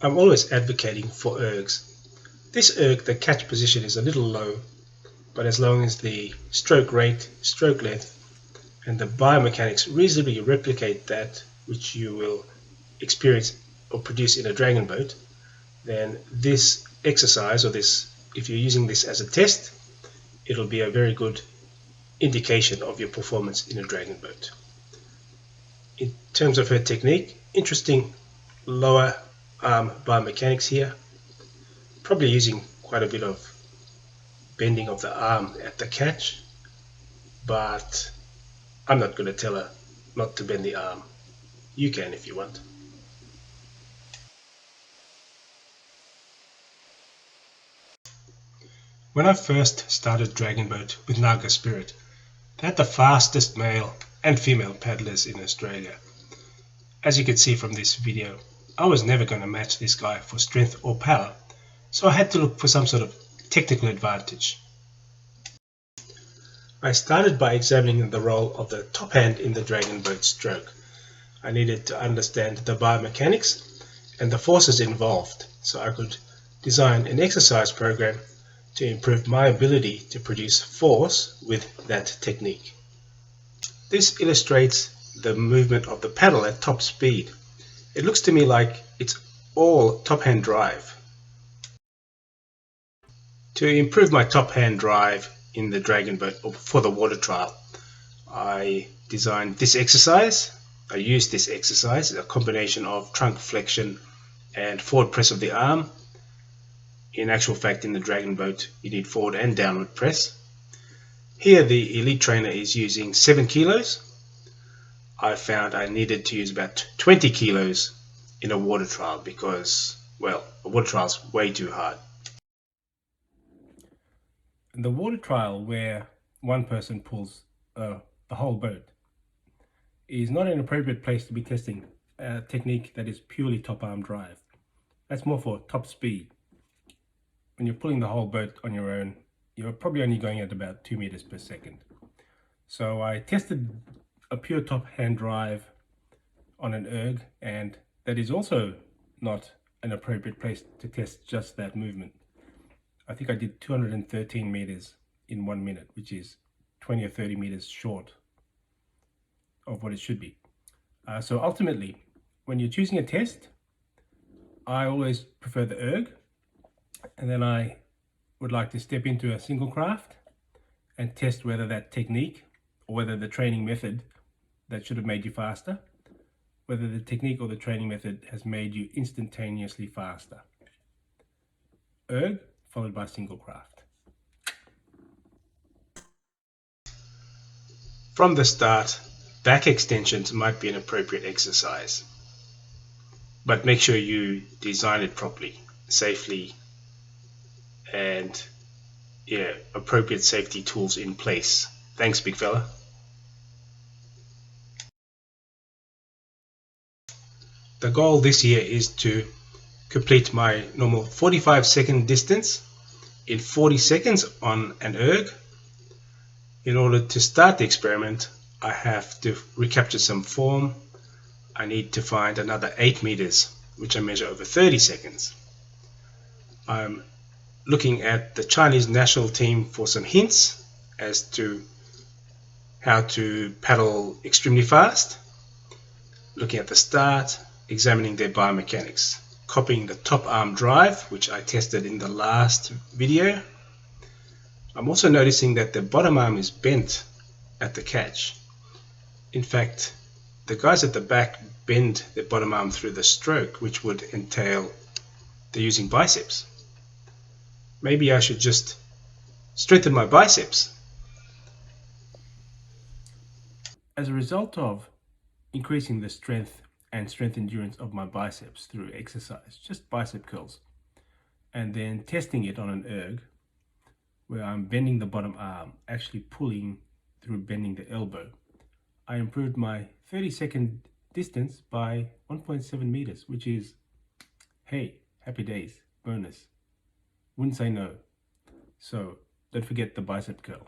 I'm always advocating for ergs. This erg, the catch position is a little low, but as long as the stroke rate, stroke length, and the biomechanics reasonably replicate that which you will experience or produce in a dragon boat, then this exercise, or this, if you're using this as a test, it'll be a very good indication of your performance in a dragon boat. In terms of her technique, interesting lower arm biomechanics here, probably using quite a bit of bending of the arm at the catch, but I'm not going to tell her not to bend the arm. You can if you want. When I first started Dragon Boat with Naga Spirit, they had the fastest male and female paddlers in Australia. As you can see from this video, I was never going to match this guy for strength or power, so I had to look for some sort of technical advantage. I started by examining the role of the top hand in the Dragon Boat stroke. I needed to understand the biomechanics and the forces involved so I could design an exercise program to improve my ability to produce force with that technique. This illustrates the movement of the paddle at top speed. It looks to me like it's all top hand drive. To improve my top hand drive in the Dragon Boat or for the water trial, I designed this exercise. I used this exercise, a combination of trunk flexion and forward press of the arm. In actual fact, in the Dragon Boat, you need forward and downward press. Here, the elite trainer is using 7 kilos. I found I needed to use about 20 kilos in a water trial because, well, a water trial is way too hard. The water trial where one person pulls the whole boat is not an appropriate place to be testing a technique that is purely top arm drive. That's more for top speed. When you're pulling the whole boat on your own, you're probably only going at about 2 meters per second. So I tested a pure top hand drive on an erg, and that is also not an appropriate place to test just that movement. I think I did 213 meters in 1 minute, which is 20 or 30 meters short of what it should be. So ultimately, when you're choosing a test, I always prefer the erg. And then I would like to step into a single craft and test whether that technique or whether the training method that should have made you faster, whether the technique or the training method has made you instantaneously faster. Erg followed by single craft. From the start, back extensions might be an appropriate exercise, but make sure you design it properly, safely, and appropriate safety tools in place. Thanks, big fella. The goal this year is to complete my normal 45-second distance in 40 seconds on an erg. In order to start the experiment, I have to recapture some form. I need to find another 8 meters, which I measure over 30 seconds. I'm looking at the Chinese national team for some hints as to how to paddle extremely fast, looking at the start, examining their biomechanics, copying the top arm drive, which I tested in the last video. I'm also noticing that the bottom arm is bent at the catch. In fact, the guys at the back bend their bottom arm through the stroke, which would entail they're using biceps. Maybe I should just strengthen my biceps. As a result of increasing the strength and strength endurance of my biceps through exercise, just bicep curls, and then testing it on an erg where I'm bending the bottom arm, actually pulling through bending the elbow, I improved my 30-second distance by 1.7 meters, which is, hey, happy days, bonus. Wouldn't say no. So don't forget the bicep curl.